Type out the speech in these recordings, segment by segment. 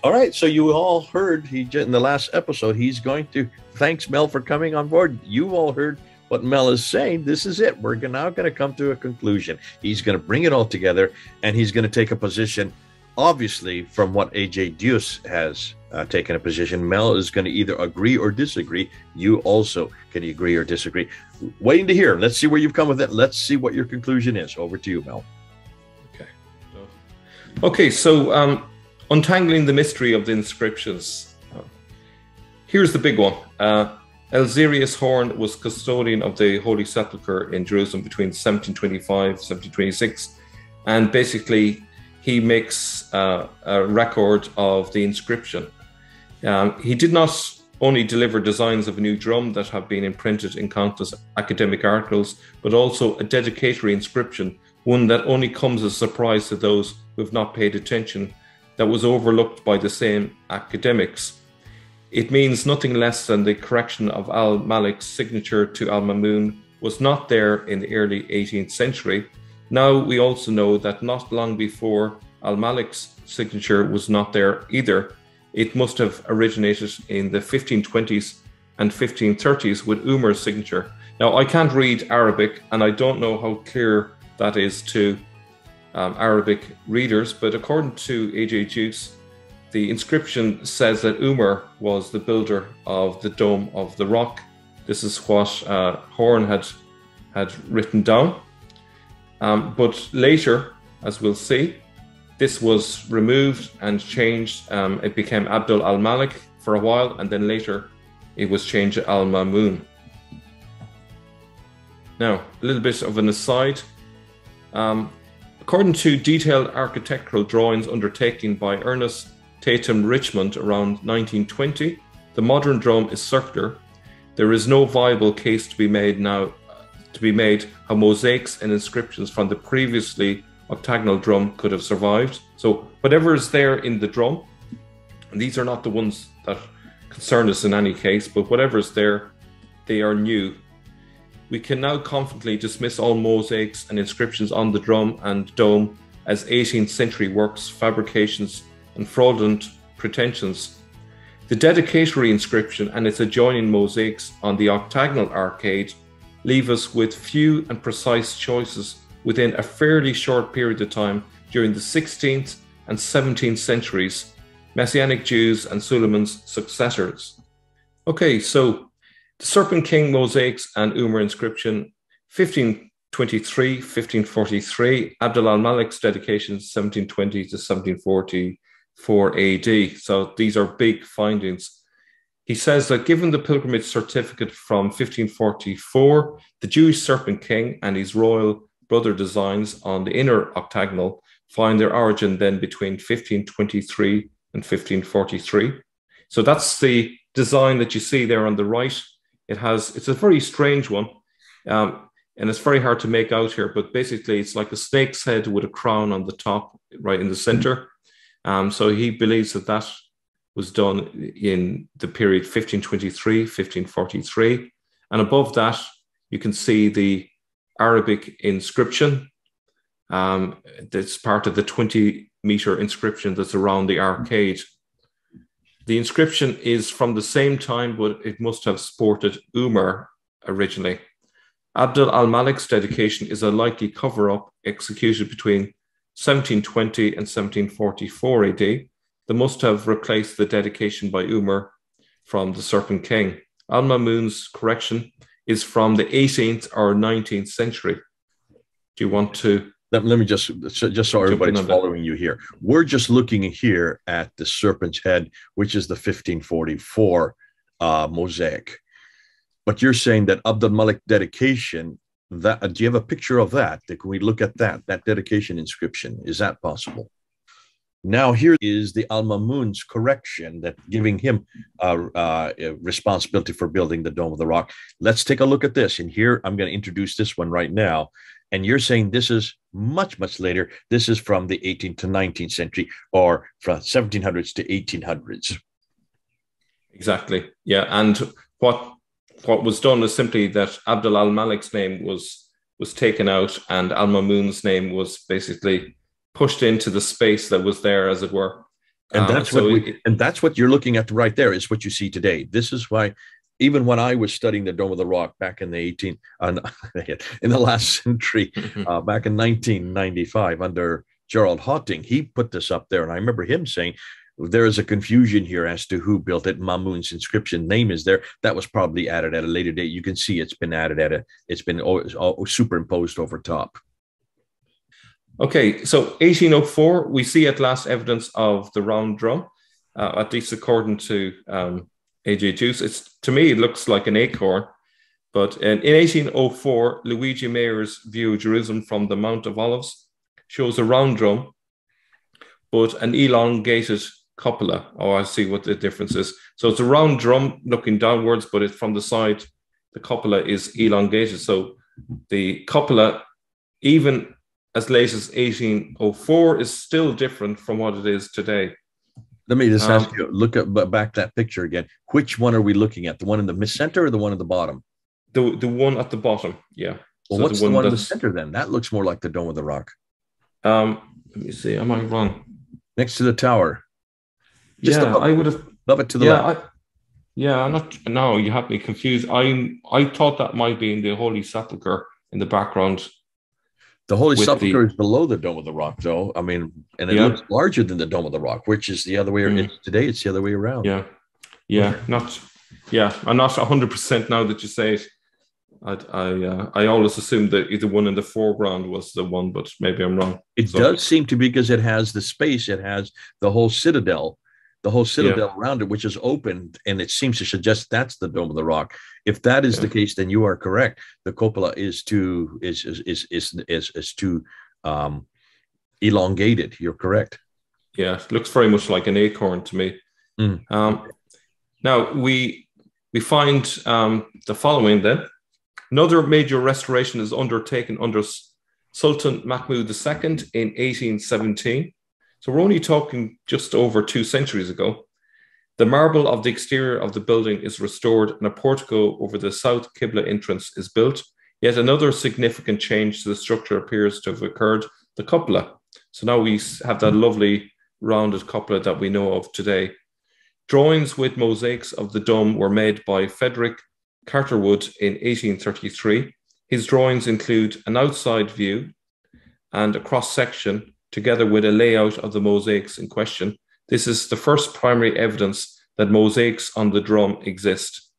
All right, so you all heard in the last episode, he's going to thanks Mel for coming on board. You all heard what Mel is saying. This is it. We're now going to come to a conclusion. He's going to bring it all together, and he's going to take a position. Obviously, from what AJ Deuce has taken a position, Mel is going to either agree or disagree. You also can agree or disagree. Waiting to hear. Let's see where you've come with it. Let's see what your conclusion is. Over to you, Mel. Okay, so untangling the mystery of the inscriptions. Here's the big one. Elzerius Horn was custodian of the Holy Sepulchre in Jerusalem between 1725 1726, and basically he makes a record of the inscription. He did not only deliver designs of a new drum that have been imprinted in countless academic articles, but also a dedicatory inscription, one that only comes as a surprise to those who have not paid attention, that was overlooked by the same academics. It means nothing less than the correction of Al-Malik's signature to Al-Mamun was not there in the early 18th century. Now we also know that not long before Al-Malik's signature was not there either. It must have originated in the 1520s and 1530s with Umar's signature. Now I can't read Arabic, and I don't know how clear that is to Arabic readers, but according to AJ Deuce, the inscription says that Umar was the builder of the Dome of the Rock. This is what Horn had written down. But later, as we'll see, this was removed and changed. It became Abdul al-Malik for a while, and then later it was changed to Al-Mamun. Now, a little bit of an aside. According to detailed architectural drawings undertaken by Ernest Tatum Richmond around 1920, the modern drum is circular. There is no viable case to be made how mosaics and inscriptions from the previously octagonal drum could have survived. So whatever is there in the drum, and these are not the ones that concern us in any case, but whatever is there, they are new. We can now confidently dismiss all mosaics and inscriptions on the drum and dome as 18th century works, fabrications, and fraudulent pretensions. The dedicatory inscription and its adjoining mosaics on the octagonal arcade leave us with few and precise choices within a fairly short period of time during the 16th and 17th centuries, Messianic Jews and Suleiman's successors. Okay, so the Serpent King mosaics and Umar inscription, 1523, 1543, Abdul al-Malik's dedication, 1720 to 1744 AD. So these are big findings. He says that given the pilgrimage certificate from 1544, the Jewish Serpent King and his royal brother designs on the inner octagonal find their origin then between 1523 and 1543. So that's the design that you see there on the right. It's a very strange one, and it's very hard to make out here, but basically it's like a snake's head with a crown on the top, right in the center. So he believes that was done in the period 1523, 1543. And above that, you can see the Arabic inscription. That's part of the 20-meter inscription that's around the arcade. The inscription is from the same time, but it must have sported Umar originally. Abdul al-Malik's dedication is a likely cover-up executed between 1720 and 1744 AD. They must have replaced the dedication by Umar from the Serpent King. Al-Mamun's correction is from the 18th or 19th century. Do you want to... Let me just so everybody's following you here. We're just looking here at the serpent's head, which is the 1544 mosaic. But you're saying that Abdul Malik dedication, do you have a picture of that? Can we look at that dedication inscription? Is that possible? Now here is the Al-Mamun's correction, that giving him responsibility for building the Dome of the Rock. Let's take a look at this. And here I'm going to introduce this one right now. And you're saying this is much, much later. This is from the 18th to 19th century, or from 1700s to 1800s. Exactly. Yeah. And what was done is simply that Abdul al-Malik's name was taken out, and Al-Mamun's name was basically pushed into the space that was there, as it were. And that's what you're looking at right there is what you see today. This is why, even when I was studying the Dome of the Rock back in the in the last century, back in 1995 under Gerald Hotting, he put this up there, and I remember him saying there is a confusion here as to who built it. Mamun's inscription name is there. That was probably added at a later date. You can see it's been added it's been superimposed over top. Okay, so 1804, we see at last evidence of the round drum, at least according to A.J. Juice. To me, it looks like an acorn. But in 1804, Luigi Mayer's view of Jerusalem from the Mount of Olives shows a round drum, but an elongated cupola. Oh, I see what the difference is. So it's a round drum looking downwards, but it's from the side, the cupola is elongated. So the cupola, even as late as 1804, is still different from what it is today. Let me just ask you, look at back that picture again. Which one are we looking at? The one in the center or the one at the bottom? The one at the bottom, yeah. Well, so what's the one in the center then? That looks more like the Dome of the Rock. Let me see. Am I wrong? Next to the tower. Just I would have above it to the left. I'm not. No, you have me confused. I thought that might be in the Holy Sepulchre in the background. The Holy Sepulchre is below the Dome of the Rock, though. I mean, and it looks larger than the Dome of the Rock, which is the other way. Today, it's the other way around. I'm not 100% now that you say it. I always assumed that either one in the foreground was the one, but maybe I'm wrong. It does seem to be, because it has the space. It has the whole citadel around it, which is open, and it seems to suggest that's the Dome of the Rock. If that is the case, then you are correct. The cupola is too elongated. You're correct. Yeah, it looks very much like an acorn to me. Now we find the following then. Another major restoration is undertaken under Sultan Mahmud II in 1817. So we're only talking just over 2 centuries ago. The marble of the exterior of the building is restored and a portico over the south Qibla entrance is built. Yet another significant change to the structure appears to have occurred, the cupola. So now we have that lovely rounded cupola that we know of today. Drawings with mosaics of the dome were made by Frederick Carterwood in 1833. His drawings include an outside view and a cross-section together with a layout of the mosaics in question. This is the first primary evidence that mosaics on the drum exist.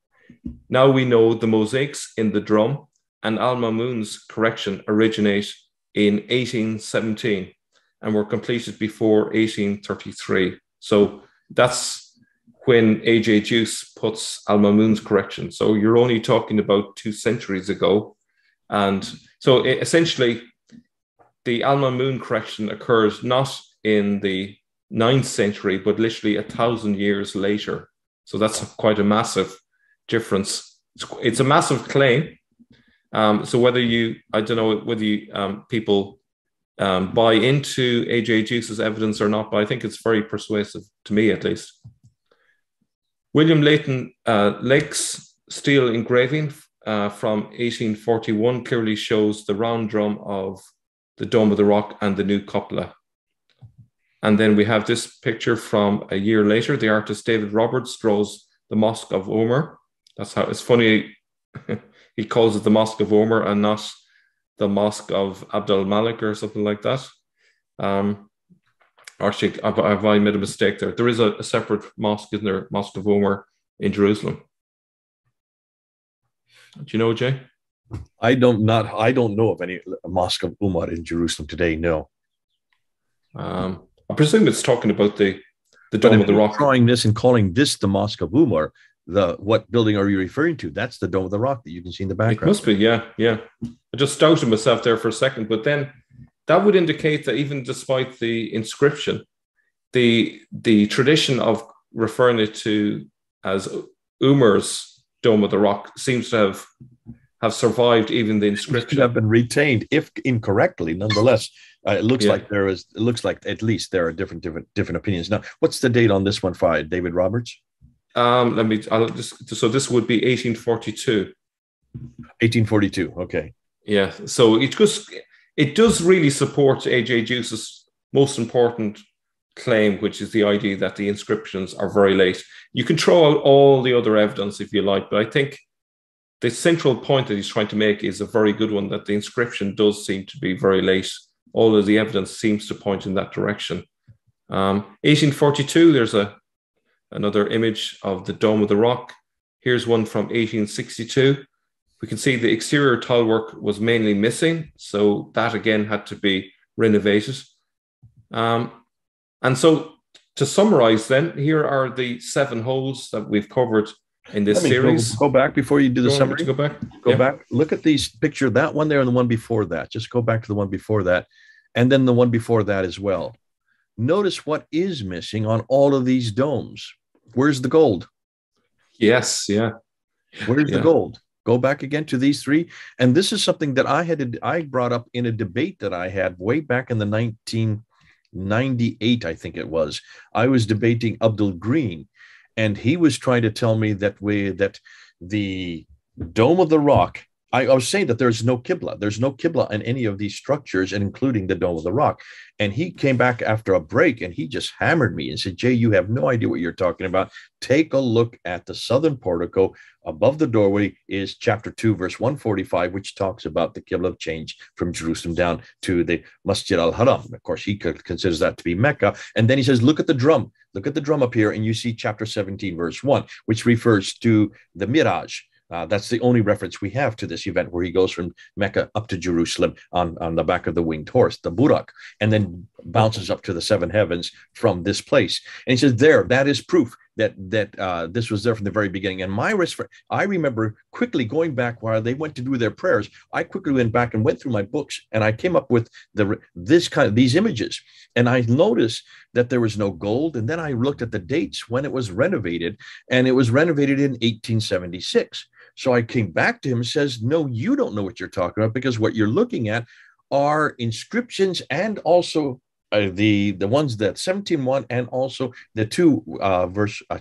Now we know the mosaics in the drum and Al-Mamun's correction originate in 1817 and were completed before 1833. So that's when A.J. Juice puts Al-Mamun's correction. So you're only talking about 2 centuries ago. And so essentially, the Al-Mamun correction occurs not in the 9th century, but literally 1,000 years later. So that's quite a massive difference. It's a massive claim. So whether people buy into A.J. Juice's evidence or not, but I think it's very persuasive, to me at least. William Leighton Lake's steel engraving from 1841 clearly shows the round drum of the Dome of the Rock and the new cupola. And then we have this picture from a year later. The artist David Roberts draws the Mosque of Omar. That's how it's funny. He calls it the Mosque of Omar and not the Mosque of Abd al-Malik or something like that. Actually, have I made a mistake there? There is a separate mosque, isn't there? Mosque of Omar in Jerusalem. Do you know, Jay? I don't know of any Mosque of Umar in Jerusalem today. No. I presume it's talking about the Dome of the Rock. Drawing this and calling this the Mosque of Umar. What building are you referring to? That's the Dome of the Rock that you can see in the background. It must be, yeah. I just doubted myself there for a second, but then that would indicate that even despite the inscription, the tradition of referring it to as Umar's Dome of the Rock seems to have survived even the inscription. It have been retained, if incorrectly, nonetheless. It looks like at least there are different opinions. Now, what's the date on this one, David Roberts? So this would be 1842. 1842. Okay. Yeah. So it does really support A.J. Juice's most important claim, which is the idea that the inscriptions are very late. You can throw out all the other evidence if you like, but I think the central point that he's trying to make is a very good one, that the inscription does seem to be very late. All of the evidence seems to point in that direction. 1842, there's another image of the Dome of the Rock. Here's one from 1862. We can see the exterior tile work was mainly missing, so that again had to be renovated. And so to summarize then, here are the 7 holes that we've covered in this series. Go back before you do the summary. Go back. Go back. Look at these picture, that one there and the one before that. Just go back to the one before that, and then the one before that as well. Notice what is missing on all of these domes. Where's the gold? Yes, yeah. Where's the gold? Go back again to these 3. And this is something that I brought up in a debate that I had way back in the 1998, I think it was. I was debating Abdul Green, and he was trying to tell me that the Dome of the Rock, I was saying that there's no Qibla. There's no Qibla in any of these structures, and including the Dome of the Rock. And he came back after a break, and he just hammered me and said, Jay, you have no idea what you're talking about. Take a look at the southern portico. Above the doorway is chapter 2, verse 145, which talks about the Qibla change from Jerusalem down to the Masjid al-Haram. Of course, he considers that to be Mecca. And then he says, look at the drum. Look at the drum up here, and you see chapter 17, verse 1, which refers to the Miraj. That's the only reference we have to this event, where he goes from Mecca up to Jerusalem on the back of the winged horse, the Burak, and then bounces up to the 7 heavens from this place. And he says, that is proof that this was there from the very beginning. And I remember quickly going back while they went to do their prayers. I quickly went back and went through my books, and I came up with these images. And I noticed that there was no gold. And then I looked at the dates when it was renovated, and it was renovated in 1876. So I came back to him and says, no, you don't know what you're talking about, because what you're looking at are inscriptions, and also the ones that 17:1 and also the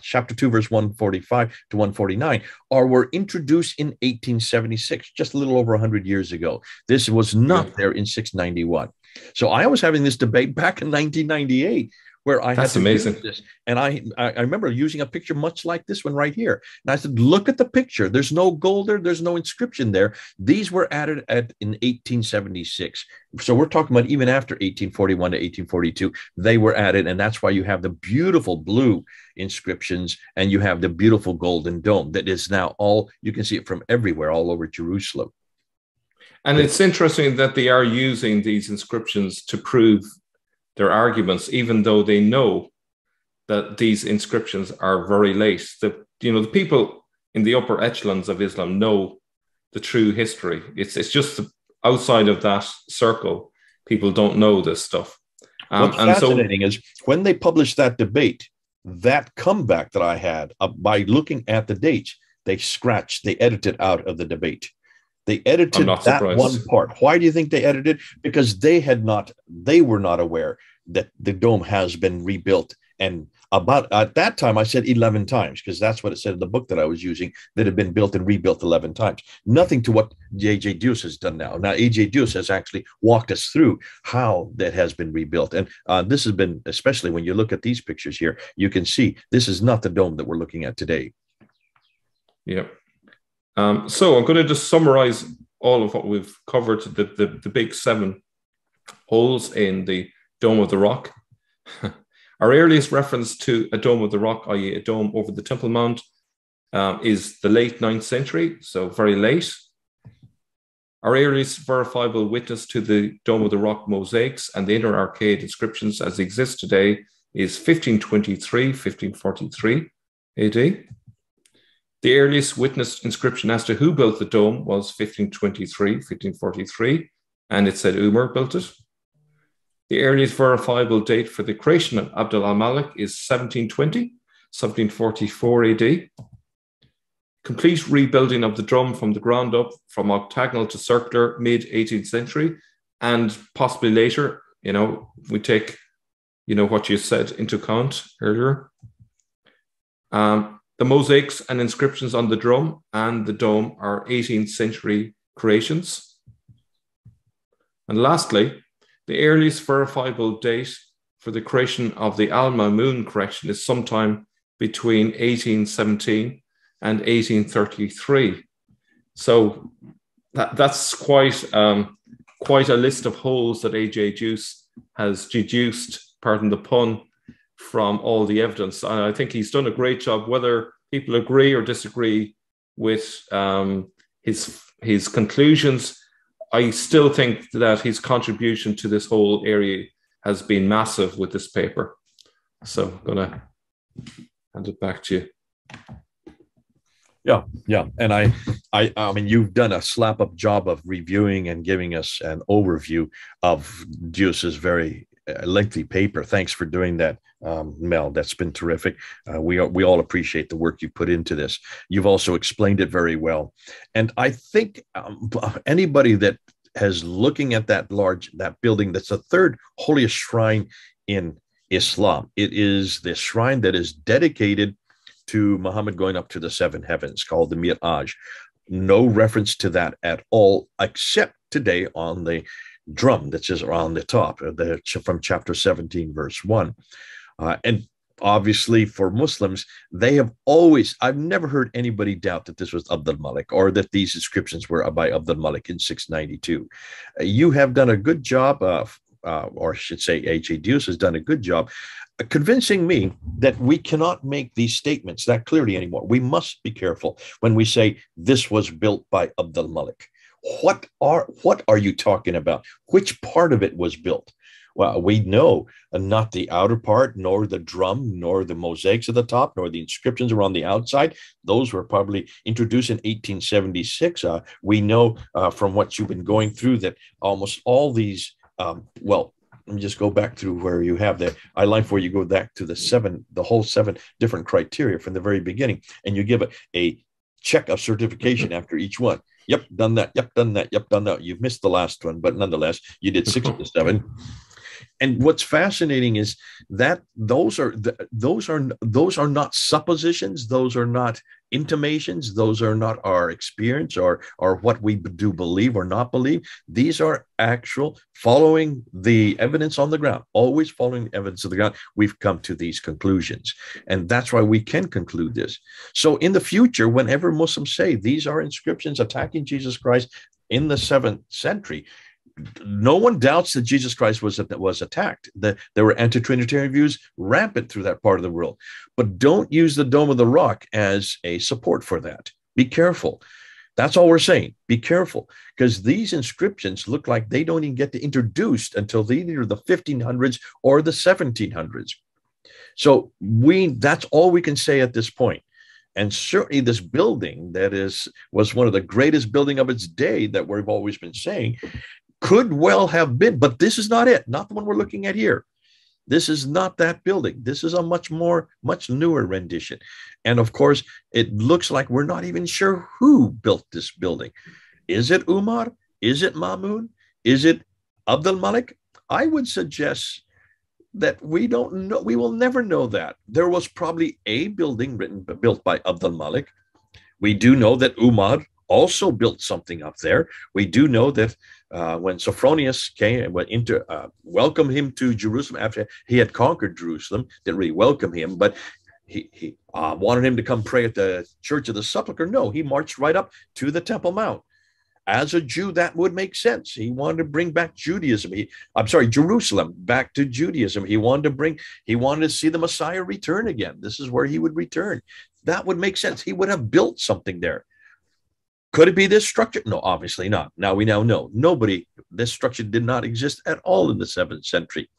chapter 2 verse 145 to 149 were introduced in 1876, just a little over 100 years ago. This was not there in 691. So I was having this debate back in 1998, where I had to amazing. use this. And I remember using a picture much like this one right here. And I said, look at the picture. There's no gold there. There's no inscription there. These were added in 1876. So we're talking about even after 1841 to 1842, they were added. And that's why you have the beautiful blue inscriptions, and you have the beautiful golden dome that is now you can see it from everywhere, all over Jerusalem. And it's interesting that they are using these inscriptions to prove their arguments, even though they know that these inscriptions are very late. The people in the upper echelons of Islam know the true history. It's just outside of that circle, people don't know this stuff. What's fascinating is when they published that debate, that comeback that I had by looking at the dates, they edited out of the debate. They edited that one part. Why do you think they edited? Because they were not aware that the dome has been rebuilt. And at that time, I said 11 times, because that's what it said in the book that I was using, that had been built and rebuilt 11 times. Nothing to what A.J. Deuce has done now. Now, A.J. Deuce has actually walked us through how that has been rebuilt. And this has been, especially when you look at these pictures here, you can see this is not the dome that we're looking at today. Yeah. So I'm going to just summarize all of what we've covered, the big 7 holes in the Dome of the Rock. Our earliest reference to a Dome of the Rock, i.e. a dome over the Temple Mount, is the late 9th century, so very late. Our earliest verifiable witness to the Dome of the Rock mosaics and the inner arcade inscriptions as they exist today is 1523, 1543 AD. The earliest witnessed inscription as to who built the dome was 1523, 1543, and it said Umar built it. The earliest verifiable date for the creation of Abd al-Malik is 1720, 1744 AD. Complete rebuilding of the drum from the ground up, from octagonal to circular, mid-18th century, and possibly later, we take, what you said into account earlier. The mosaics and inscriptions on the drum and the dome are 18th century creations. And lastly, the earliest verifiable date for the creation of the Al-Mamun correction is sometime between 1817 and 1833. So that's quite a list of holes that A.J. Juice has deduced, pardon the pun, from all the evidence. And I think he's done a great job, whether people agree or disagree with his conclusions. I still think that his contribution to this whole area has been massive with this paper. So I'm going to hand it back to you. Yeah. And I mean, you've done a slap-up job of reviewing and giving us an overview of Juice's very lengthy paper. Thanks for doing that, Mel. That's been terrific. We all appreciate the work you put into this. You've also explained it very well. And I think anybody that has looking at that building, that's the third holiest shrine in Islam. It is the shrine that is dedicated to Muhammad going up to the seven heavens, called the Mi'raj. No reference to that at all, except today on the drum that says around the top, from chapter 17, verse 1. And obviously for Muslims, they have always, I've never heard anybody doubt that this was Abd al-Malik or that these inscriptions were by Abd al-Malik in 692. You have done a good job or I should say A.J. Juice has done a good job convincing me that we cannot make these statements that clearly anymore. We must be careful when we say this was built by Abd al-Malik. What are you talking about? Which part of it was built? Well, we know not the outer part, nor the drum, nor the mosaics at the top, nor the inscriptions around the outside. Those were probably introduced in 1876. We know from what you've been going through that almost all these, let me just go back through where you have the line for you go back to the whole seven different criteria from the very beginning, and you give a check of certification after each one. Yep, done that. Yep, done that. Yep, done that. You've missed the last one, but nonetheless, you did 6 of the 7. And what's fascinating is that those are not suppositions. Those are not intimations. Those are not our experience or what we do believe or not believe. These are actual following the evidence on the ground, always following the evidence of the ground. We've come to these conclusions. And that's why we can conclude this. So in the future, whenever Muslims say these are inscriptions attacking Jesus Christ in the 7th century, no one doubts that Jesus Christ was attacked. There were anti-Trinitarian views rampant through that part of the world. But don't use the Dome of the Rock as a support for that. Be careful. That's all we're saying. Be careful, because these inscriptions look like they don't even get introduced until either the 1500s or the 1700s. So that's all we can say at this point. And certainly this building was one of the greatest building of its day that we've always been saying, could well have been, but this is not it, not the one we're looking at here. This is not that building. This is a much newer rendition. And of course, it looks like we're not even sure who built this building. Is it Umar? Is it Mamun? Is it Abd al-Malik? I would suggest that we don't know. We will never know that. There was probably a building built by Abd al-Malik. We do know that Umar also built something up there. We do know that when Sophronius came and went into welcome him to Jerusalem after he had conquered Jerusalem, didn't really welcome him, but he wanted him to come pray at the Church of the Sepulchre. No, he marched right up to the Temple Mount. As a Jew, that would make sense. He wanted to bring back Jerusalem back to Judaism. He wanted to see the Messiah return again. This is where he would return. That would make sense. He would have built something there. Could it be this structure? No, obviously not. Now we now know this structure did not exist at all in the 7th century.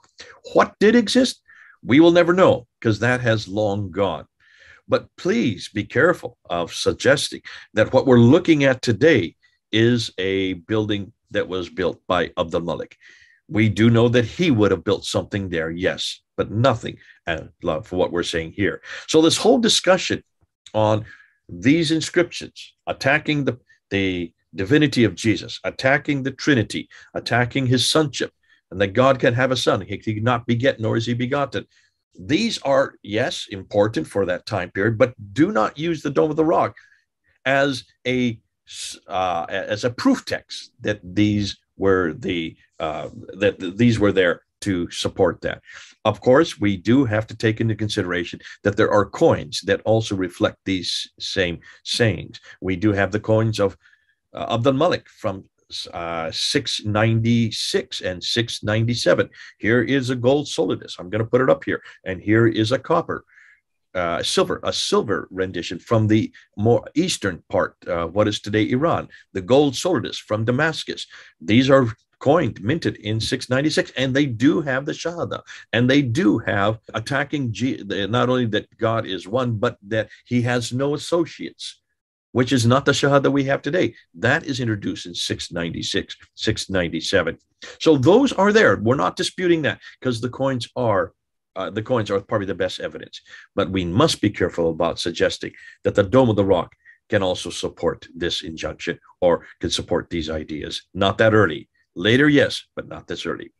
What did exist? We will never know, because that has long gone. But please be careful of suggesting that what we're looking at today is a building that was built by Abd al-Malik. We do know that he would have built something there, yes, but nothing for what we're saying here. So this whole discussion on these inscriptions attacking the divinity of Jesus, attacking the Trinity, attacking his sonship, and that God can have a son. He cannot beget, nor is he begotten. These are, yes, important for that time period, but do not use the Dome of the Rock as a proof text that these were there to support that. Of course, we do have to take into consideration that there are coins that also reflect these same sayings. We do have the coins of Abd al-Malik from 696 and 697. Here is a gold solidus. I'm going to put it up here. And here is a copper, a silver rendition from the more eastern part, what is today Iran. The gold solidus from Damascus. These are coined, minted in 696, and they do have the Shahada, and they do have attacking not only that God is one, but that he has no associates, which is not the Shahada we have today. That is introduced in 696, 697. So those are there. We're not disputing that, because the coins are probably the best evidence. But we must be careful about suggesting that the Dome of the Rock can also support this injunction or can support these ideas. Not that early. Later, yes, but not this early.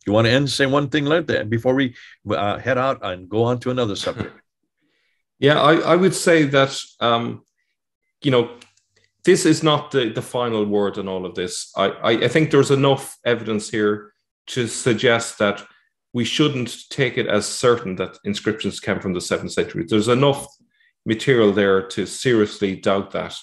You want to end, say one thing like that before we head out and go on to another subject? Yeah, I would say that, this is not the final word in all of this. I think there's enough evidence here to suggest that we shouldn't take it as certain that inscriptions came from the 7th century. There's enough material there to seriously doubt that.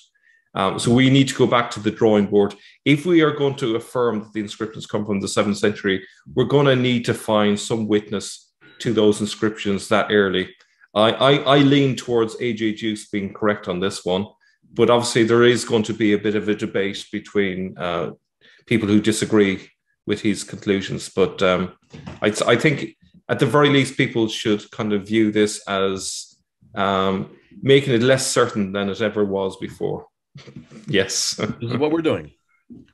So we need to go back to the drawing board. If we are going to affirm that the inscriptions come from the 7th century, we're going to need to find some witness to those inscriptions that early. I lean towards A.J. Juice being correct on this one, but obviously there is going to be a bit of a debate between people who disagree with his conclusions. But I think at the very least, people should kind of view this as making it less certain than it ever was before. Yes. This is what we're doing.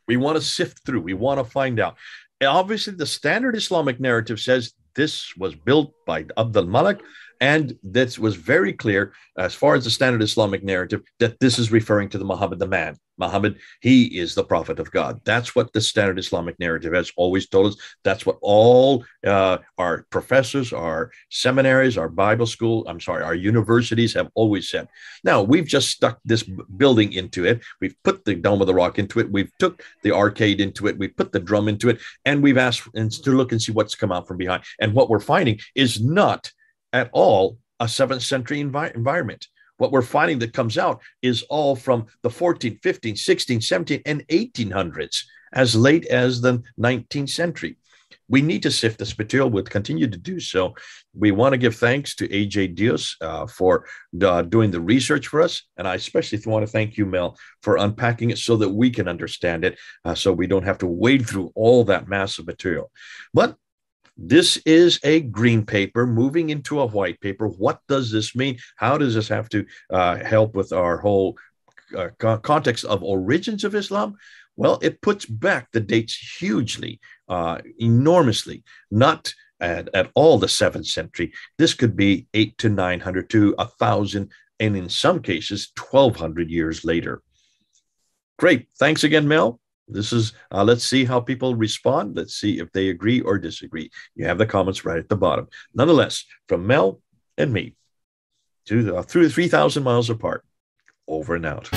We want to sift through. We want to find out. Obviously, the standard Islamic narrative says this was built by Abd al-Malik, and this was very clear as far as the standard Islamic narrative that this is referring to the Muhammad, the man. Muhammad, he is the prophet of God. That's what the standard Islamic narrative has always told us. That's what all our professors, our seminaries, our Bible school, our universities have always said. Now, we've just stuck this building into it. We've put the Dome of the Rock into it. We've took the arcade into it. We've put the drum into it. And we've asked to look and see what's come out from behind. And what we're finding is not at all a 7th century environment. What we're finding that comes out is all from the 14th, 15th, 16th, 17th, and 1800s, as late as the 19th century. We need to sift this material. We'll continue to do so. We want to give thanks to A.J. Dios for doing the research for us. And I especially want to thank you, Mel, for unpacking it so that we can understand it, so we don't have to wade through all that massive material. But this is a green paper moving into a white paper. What does this mean? How does this have to help with our whole context of origins of Islam? Well, it puts back the dates hugely, enormously, not at all the 7th century. This could be 800 to 900 to 1,000, and in some cases, 1,200 years later. Great. Thanks again, Mel. This is, let's see how people respond. Let's see if they agree or disagree. You have the comments right at the bottom. Nonetheless, from Mel and me through 3,000 miles apart, over and out.